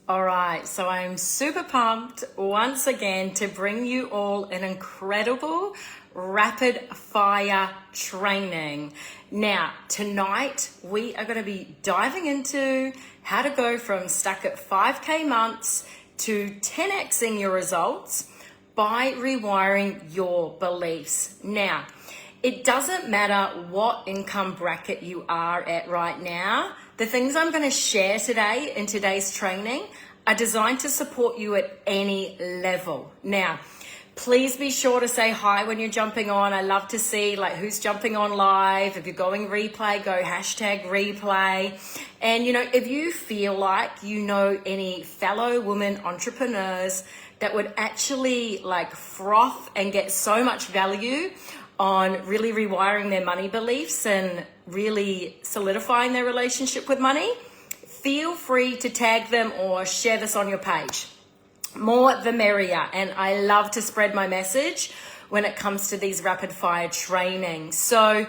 All right, so I'm super pumped once again to bring you all an incredible rapid fire training. Now, tonight we are going to be diving into how to go from stuck at 5K months to 10xing your results by rewiring your beliefs. Now, it doesn't matter what income bracket you are at right now. The things I'm going to share today in today's training are designed to support you at any level. Now, please be sure to say hi when you're jumping on. I love to see who's jumping on live. If you're going replay, go #replay. And if you feel like you know any fellow women entrepreneurs that would actually froth and get so much value on really rewiring their money beliefs and really solidifying their relationship with money, feel free to tag them or share this on your page. More the merrier. And I love to spread my message when it comes to these rapid fire trainings. So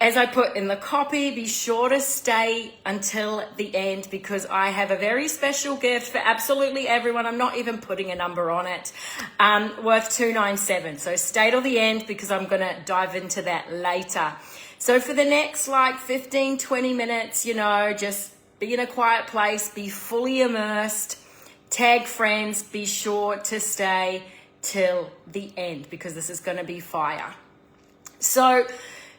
as I put in the copy, be sure to stay until the end because I have a very special gift for absolutely everyone. I'm not even putting a number on it, worth $297. So stay till the end because I'm going to dive into that later. So for the next 15, 20 minutes, just be in a quiet place, be fully immersed, tag friends, be sure to stay till the end because this is going to be fire. So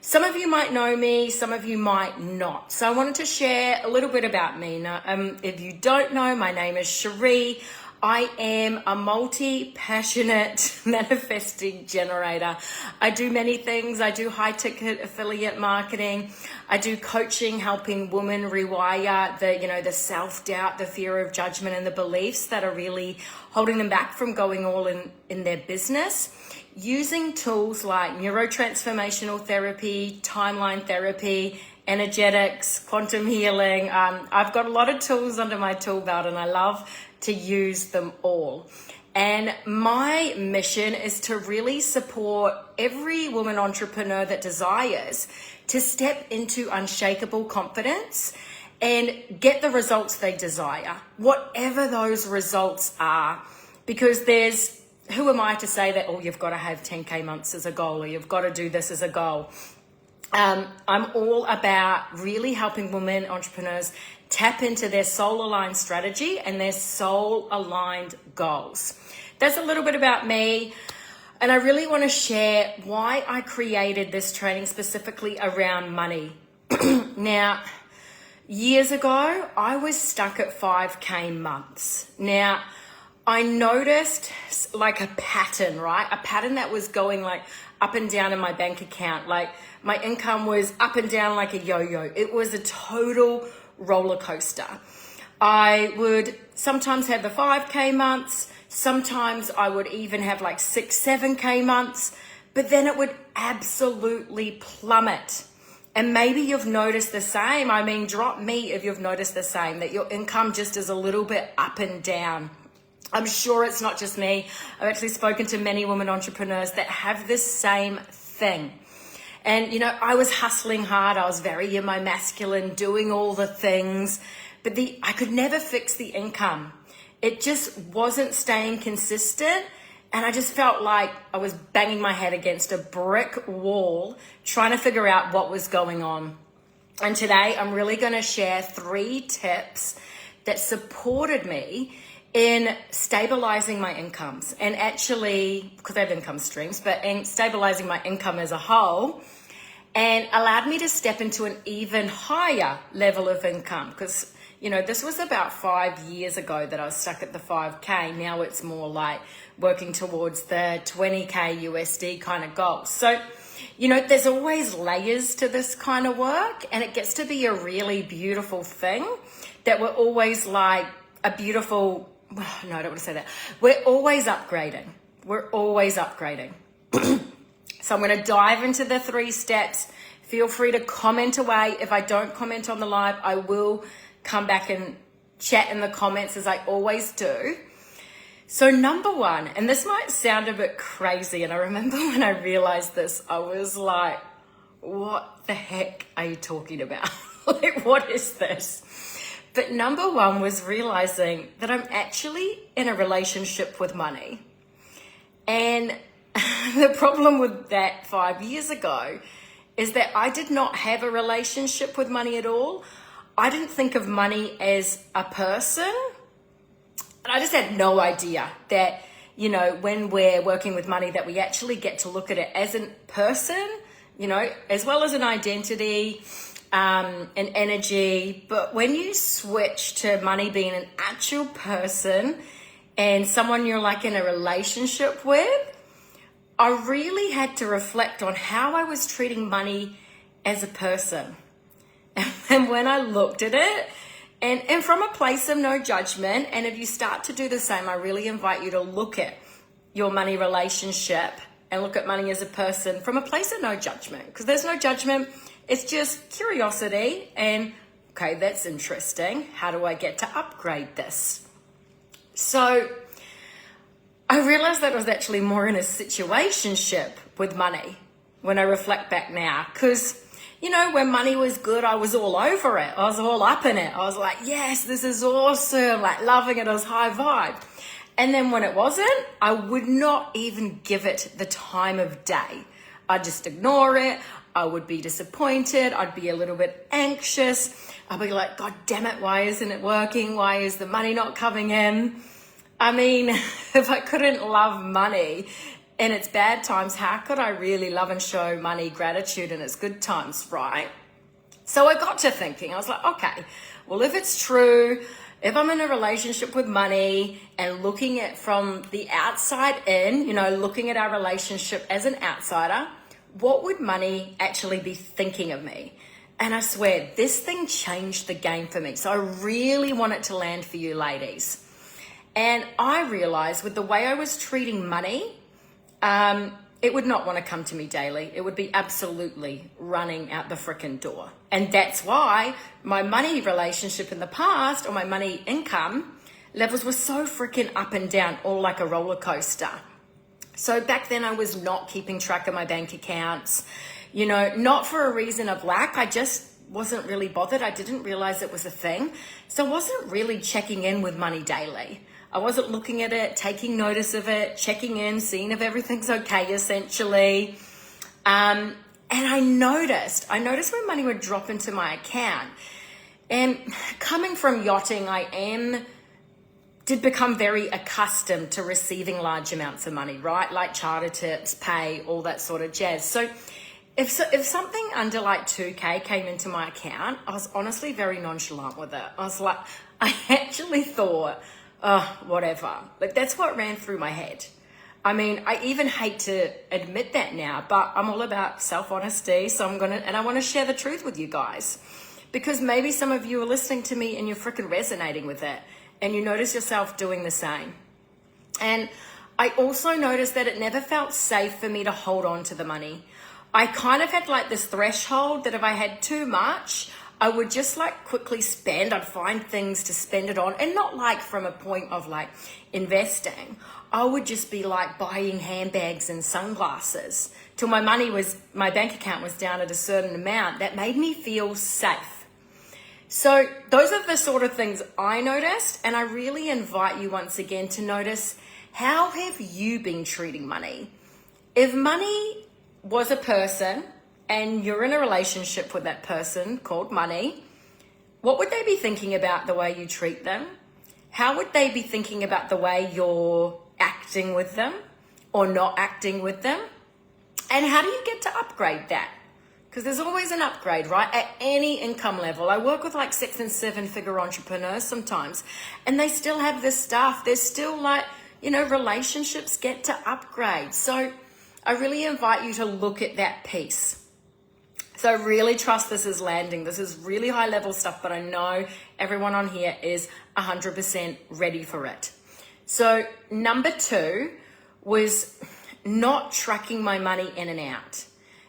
some of you might know me, some of you might not. So I wanted to share a little bit about me. Now, if you don't know, my name is Cherie. I am a multi-passionate manifesting generator. I do many things. I do high-ticket affiliate marketing. I do coaching, helping women rewire the self-doubt, the fear of judgment, and the beliefs that are really holding them back from going all in their business. Using tools like neurotransformational therapy, timeline therapy, energetics, quantum healing. I've got a lot of tools under my tool belt and I love to use them all. And my mission is to really support every woman entrepreneur that desires to step into unshakable confidence and get the results they desire, whatever those results are, because who am I to say that, you've got to have 10K months as a goal or you've got to do this as a goal? I'm all about really helping women entrepreneurs tap into their soul-aligned strategy and their soul-aligned goals. That's a little bit about me. And I really want to share why I created this training specifically around money. Now, years ago, I was stuck at 5K months. Now, I noticed a pattern, right? A pattern that was going up and down in my bank account. My income was up and down like a yo-yo. It was a total roller coaster. I would sometimes have the 5K months. Sometimes I would even have 6, 7K months, but then it would absolutely plummet. And maybe you've noticed the same. I mean, drop me if you've noticed the same, that your income just is a little bit up and down. I'm sure it's not just me. I've actually spoken to many women entrepreneurs that have this same thing. And, I was hustling hard. I was very in my masculine, doing all the things, but I could never fix the income. It just wasn't staying consistent. And I just felt like I was banging my head against a brick wall, trying to figure out what was going on. And today I'm really going to share 3 tips that supported me in stabilizing my incomes and actually, because I have income streams, but in stabilizing my income as a whole and allowed me to step into an even higher level of income. Because, this was about 5 years ago that I was stuck at the 5K. Now it's more like working towards the 20K USD kind of goal. So, there's always layers to this kind of work and it gets to be a really beautiful thing that we're always a beautiful, no, I don't want to say that. We're always upgrading. We're always upgrading. So I'm going to dive into the 3 steps. Feel free to comment away. If I don't comment on the live, I will come back and chat in the comments as I always do. So number 1, and this might sound a bit crazy, and I remember when I realized this, I was like, what the heck are you talking about? What is this? But number one was realizing that I'm actually in a relationship with money. And the problem with that 5 years ago is that I did not have a relationship with money at all. I didn't think of money as a person. And I just had no idea that, you know, when we're working with money, that we actually get to look at it as a person, you know, as well as an identity, an energy. But when you switch to money being an actual person and someone you're like in a relationship with, I really had to reflect on how I was treating money as a person. And when I looked at it, and from a place of no judgment, and if you start to do the same, I really invite you to look at your money relationship and look at money as a person from a place of no judgment, because there's no judgment. It's just curiosity and, okay, that's interesting. How do I get to upgrade this? So I realized that I was actually more in a situationship with money when I reflect back now, because, you know, when money was good, I was all over it. I was all up in it. I was like, yes, this is awesome, like loving it. I was high vibe. And then when it wasn't, I would not even give it the time of day. I'd just ignore it. I would be disappointed. I'd be a little bit anxious. I'd be like, God damn it, why isn't it working? Why is the money not coming in? I mean, if I couldn't love money in its bad times, how could I really love and show money gratitude in its good times, right? So I got to thinking, I was like, okay, well, if it's true, if I'm in a relationship with money and looking at from the outside in, you know, looking at our relationship as an outsider, what would money actually be thinking of me? And I swear, this thing changed the game for me. So I really want it to land for you ladies. And I realized with the way I was treating money, it would not want to come to me daily. It would be absolutely running out the frickin' door. And that's why my money relationship in the past, or my money income levels, were so frickin' up and down, all like a roller coaster. So back then I was not keeping track of my bank accounts, you know, not for a reason of lack. I just wasn't really bothered. I didn't realize it was a thing. So I wasn't really checking in with money daily. I wasn't looking at it, taking notice of it, checking in, seeing if everything's okay, essentially. And I noticed when money would drop into my account. And coming from yachting, did become very accustomed to receiving large amounts of money, right? Like charter tips, pay, all that sort of jazz. So if something under like 2K came into my account, I was honestly very nonchalant with it. I was like, I actually thought, oh, whatever. Like, that's what ran through my head. I mean, I even hate to admit that now, but I'm all about self-honesty. So I want to share the truth with you guys, because maybe some of you are listening to me and you're freaking resonating with it, and you notice yourself doing the same. And I also noticed that it never felt safe for me to hold on to the money. I kind of had like this threshold that if I had too much, I would just like quickly spend. I'd find things to spend it on, and not like from a point of like investing. I would just be like buying handbags and sunglasses till my bank account was down at a certain amount that made me feel safe. So those are the sort of things I noticed, and I really invite you once again to notice, how have you been treating money? If money was a person, and you're in a relationship with that person called money, what would they be thinking about the way you treat them? How would they be thinking about the way you're acting with them or not acting with them? And how do you get to upgrade that? Because there's always an upgrade, right? At any income level. I work with like 6 and 7 figure entrepreneurs sometimes, and they still have this stuff. There's still like, you know, relationships get to upgrade. So I really invite you to look at that piece. So I really trust this is landing. This is really high level stuff, but I know everyone on here is 100% ready for it. So number 2 was not tracking my money in and out.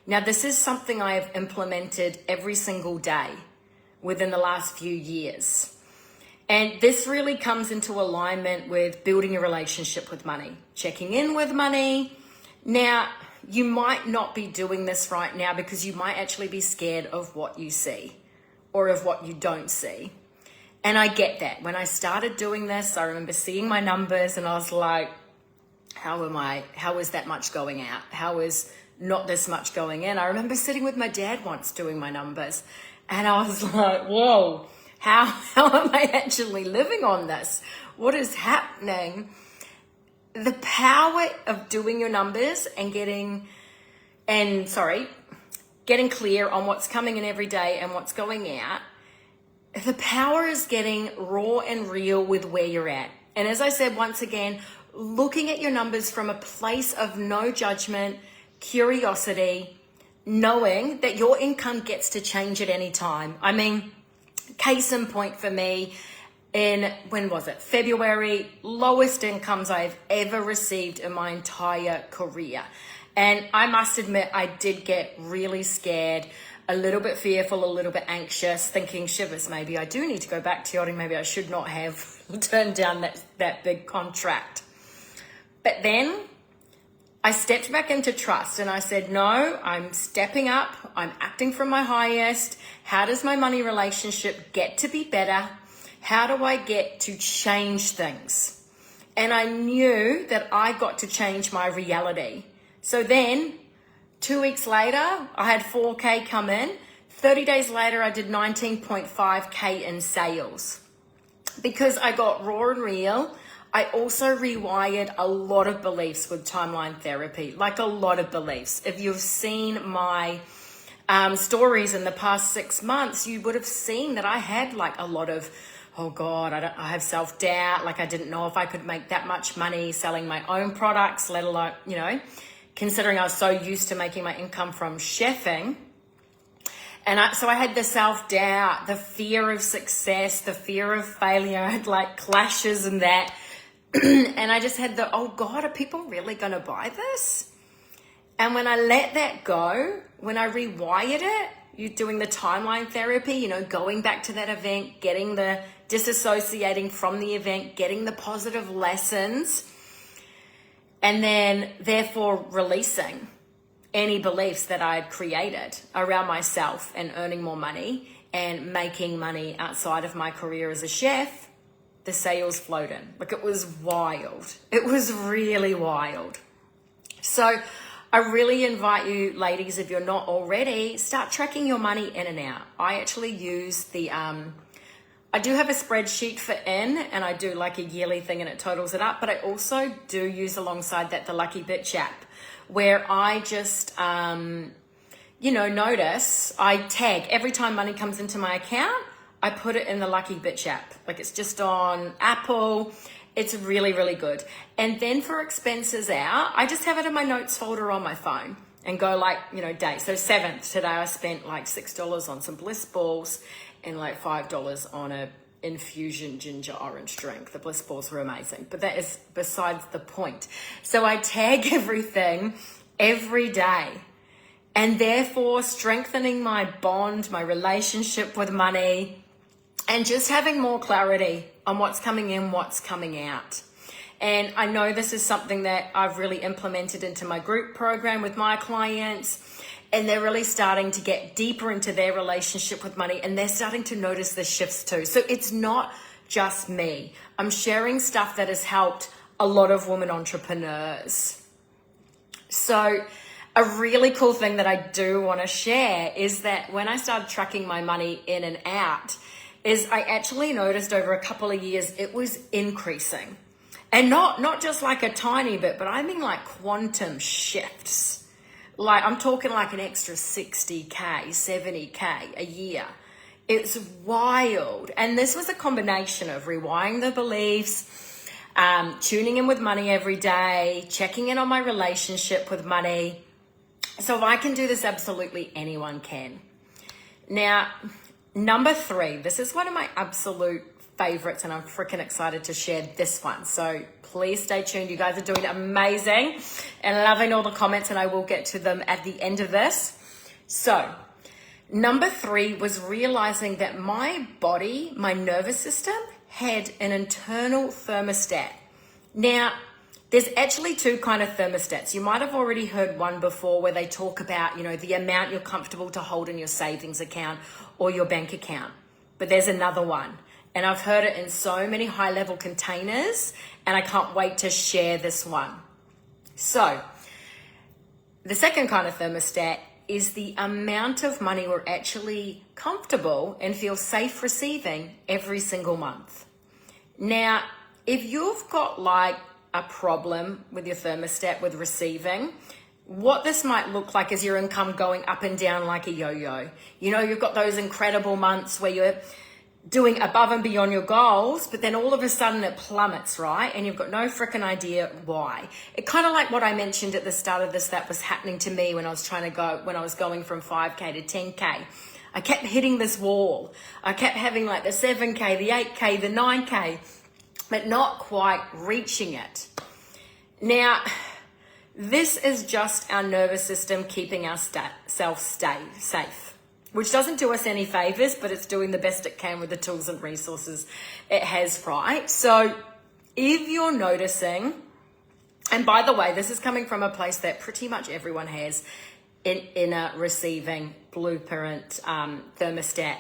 Now, this is something I have implemented every single day within the last few years. And this really comes into alignment with building a relationship with money, checking in with money. Now, you might not be doing this right now because you might actually be scared of what you see or of what you don't see. And I get that. When I started doing this, I remember seeing my numbers and I was like, how is that much going out? How is not this much going in? I remember sitting with my dad once doing my numbers and I was like, whoa, how am I actually living on this? What is happening? The power of doing your numbers and getting clear on what's coming in every day and what's going out. The power is getting raw and real with where you're at. And as I said, once again, looking at your numbers from a place of no judgment, curiosity, knowing that your income gets to change at any time. I mean, case in point for me, when was it? February, lowest incomes I've ever received in my entire career. And I must admit, I did get really scared, a little bit fearful, a little bit anxious, thinking, shivers, maybe I do need to go back to yachting. Maybe I should not have turned down that big contract. But then I stepped back into trust and I said, no, I'm stepping up. I'm acting from my highest. How does my money relationship get to be better? How do I get to change things? And I knew that I got to change my reality. So then 2 weeks later, I had 4K come in. 30 days later, I did 19.5K in sales. Because I got raw and real, I also rewired a lot of beliefs with timeline therapy, like a lot of beliefs. If you've seen my stories in the past 6 months, you would have seen that I had like a lot of, oh God, I have self-doubt. Like I didn't know if I could make that much money selling my own products, let alone, considering I was so used to making my income from chefing. And so I had the self-doubt, the fear of success, the fear of failure. I had like clashes and that. And I just had oh God, are people really going to buy this? And when I let that go, when I rewired it, you doing the timeline therapy, going back to that event, getting the disassociating from the event, getting the positive lessons, and then therefore releasing any beliefs that I had created around myself and earning more money and making money outside of my career as a chef, the sales flowed in. Like it was wild. It was really wild. So I really invite you, ladies, if you're not already, start tracking your money in and out. I actually use I do have a spreadsheet for in, and I do like a yearly thing and it totals it up, but I also do use alongside that the Lucky Bitch app, where I just, notice, I tag every time money comes into my account, I put it in the Lucky Bitch app. Like it's just on Apple. It's really, really good. And then for expenses out, I just have it in my notes folder on my phone and go day. So 7th, today I spent like $6 on some Bliss balls and like $5 on a infusion ginger orange drink. The Bliss balls were amazing, but that is besides the point. So I tag everything every day and therefore strengthening my bond, my relationship with money, and just having more clarity on what's coming in, what's coming out. And I know this is something that I've really implemented into my group program with my clients, and they're really starting to get deeper into their relationship with money, and they're starting to notice the shifts too. So it's not just me. I'm sharing stuff that has helped a lot of women entrepreneurs. So a really cool thing that I do want to share is that when I started tracking my money in and out, is I actually noticed over a couple of years it was increasing. And not just like a tiny bit, but I mean like quantum shifts. Like I'm talking like an extra 60K, 70K a year. It's wild. And this was a combination of rewiring the beliefs, tuning in with money every day, checking in on my relationship with money. So if I can do this, absolutely anyone can. Now, number 3, this is one of my absolute favorites, and I'm freaking excited to share this one. So please stay tuned. You guys are doing amazing and loving all the comments, and I will get to them at the end of this. So number 3 was realizing that my body, my nervous system, had an internal thermostat. Now, there's actually 2 kind of thermostats. You might have already heard one before where they talk about, the amount you're comfortable to hold in your savings account or your bank account. But there's another one, And I've heard it in so many high-level containers, and I can't wait to share this one. So, the second kind of thermostat is the amount of money we're actually comfortable and feel safe receiving every single month. Now, if you've got like a problem with your thermostat with receiving, what this might look like is your income going up and down like a yo-yo. You know, you've got those incredible months where you're doing above and beyond your goals, but then all of a sudden it plummets, right? And you've got no freaking idea why. It kind of like what I mentioned at the start of this that was happening to me when I was going from 5K to 10K. I kept hitting this wall. I kept having like the 7K, the 8K, the 9K, but not quite reaching it. Now, this is just our nervous system keeping ourselves safe, which doesn't do us any favors, but it's doing the best it can with the tools and resources it has, right? So if you're noticing, and by the way, this is coming from a place that pretty much everyone has in a receiving blueprint thermostat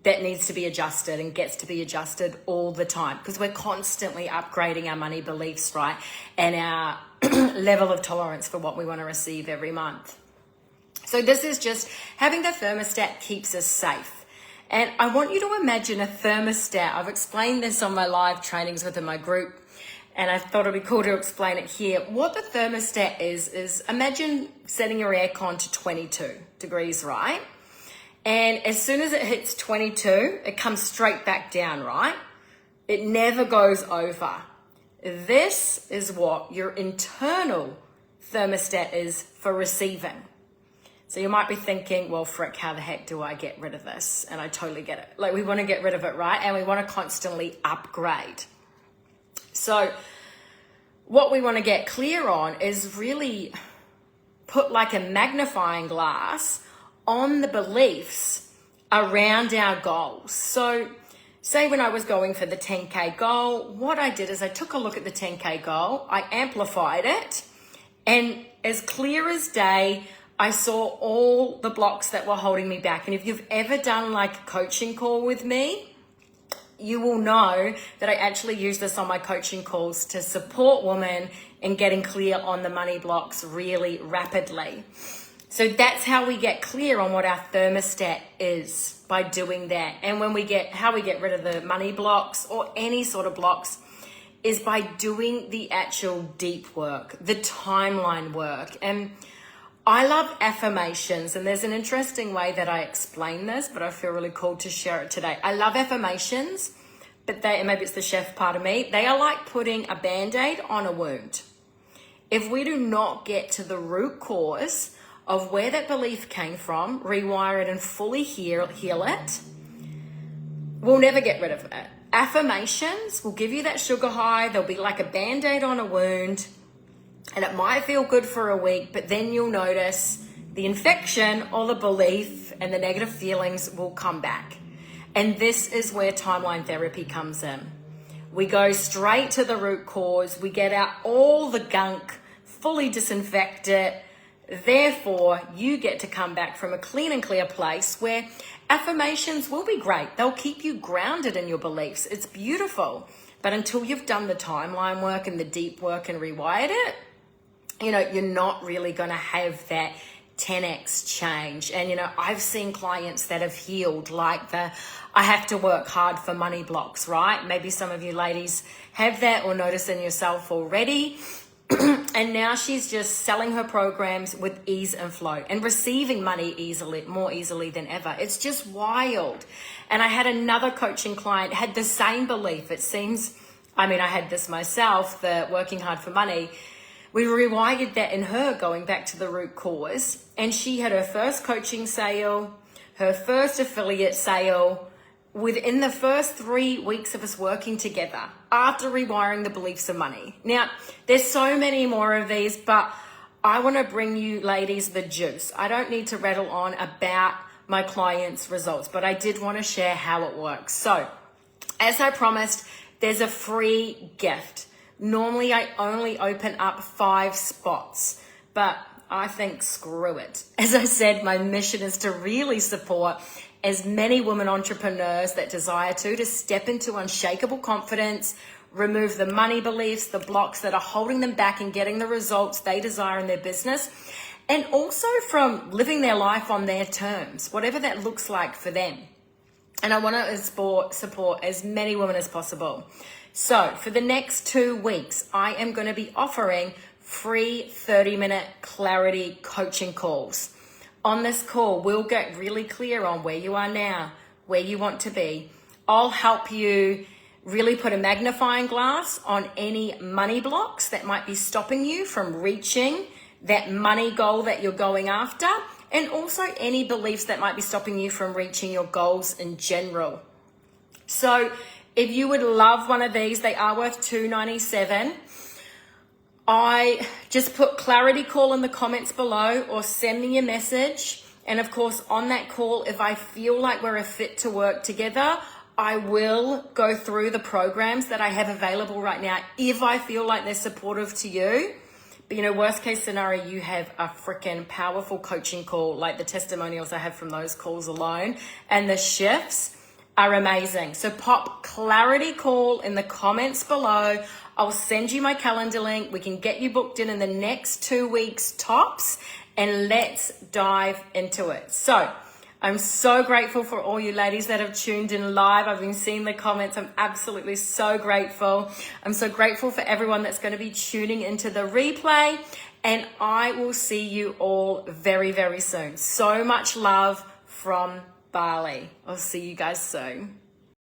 that needs to be adjusted and gets to be adjusted all the time because we're constantly upgrading our money beliefs, right? And our level of tolerance for what we want to receive every month. So this is just having the thermostat keeps us safe. And I want you to imagine a thermostat. I've explained this on my live trainings within my group, and I thought it'd be cool to explain it here. What the thermostat is imagine setting your aircon to 22 degrees, right? And as soon as it hits 22, it comes straight back down, right? It never goes over. This is what your internal thermostat is for receiving. So you might be thinking, well, frick, how the heck do I get rid of this? And I totally get it. Like we want to get rid of it, right? And we want to constantly upgrade. So what we want to get clear on is really put like a magnifying glass on the beliefs around our goals. So say when I was going for the 10K goal, what I did is I took a look at the 10K goal, I amplified it, and as clear as day, I saw all the blocks that were holding me back. And if you've ever done like a coaching call with me, you will know that I actually use this on my coaching calls to support women in getting clear on the money blocks really rapidly. So that's how we get clear on what our thermostat is, by doing that. And how we get rid of the money blocks or any sort of blocks is by doing the actual deep work, the timeline work. And I love affirmations, and there's an interesting way that I explain this, but I feel really cool to share it today. I love affirmations, but maybe it's the chef part of me. They are like putting a Band-Aid on a wound. If we do not get to the root cause of where that belief came from, rewire it and fully heal it, we'll never get rid of it. Affirmations will give you that sugar high. They'll be like a Band-Aid on a wound. And it might feel good for a week, but then you'll notice the infection or the belief and the negative feelings will come back. And this is where timeline therapy comes in. We go straight to the root cause. We get out all the gunk, fully disinfect it. Therefore, you get to come back from a clean and clear place where affirmations will be great. They'll keep you grounded in your beliefs. It's beautiful. But until you've done the timeline work and the deep work and rewired it, you're not really going to have that 10x change. And, I've seen clients that have healed like I have to work hard for money blocks, right? Maybe some of you ladies have that or notice in yourself already. And now she's just selling her programs with ease and flow and receiving money more easily than ever. It's just wild. And I had another coaching client had the same belief. It seems, I had this myself, the working hard for money. We rewired that in her going back to the root cause, and she had her first coaching sale, her first affiliate sale within the first 3 weeks of us working together after rewiring the beliefs of money. Now, there's so many more of these, but I want to bring you ladies the juice. I don't need to rattle on about my clients' results, but I did want to share how it works. So, as I promised, there's a free gift. Normally, I only open up 5 spots, but I think screw it. As I said, my mission is to really support as many women entrepreneurs that desire to step into unshakable confidence, remove the money beliefs, the blocks that are holding them back and getting the results they desire in their business, and also from living their life on their terms, whatever that looks like for them. And I want to support as many women as possible. So for the next 2 weeks, I am going to be offering free 30-minute clarity coaching calls. On this call, we'll get really clear on where you are now, where you want to be. I'll help you really put a magnifying glass on any money blocks that might be stopping you from reaching that money goal that you're going after, and also any beliefs that might be stopping you from reaching your goals in general. So if you would love one of these, they are worth $297. I just put clarity call in the comments below or send me a message. And of course, on that call, if I feel like we're a fit to work together, I will go through the programs that I have available right now if I feel like they're supportive to you. But you know, worst case scenario, you have a freaking powerful coaching call, like the testimonials I have from those calls alone, and the shifts are amazing. So pop clarity call in the comments below. I'll send you my calendar link. We can get you booked in the next 2 weeks tops, and let's dive into it. So I'm so grateful for all you ladies that have tuned in live. I've been seeing the comments. I'm absolutely so grateful. I'm so grateful for everyone that's going to be tuning into the replay, and I will see you all very, very soon. So much love from Bali. I'll see you guys soon.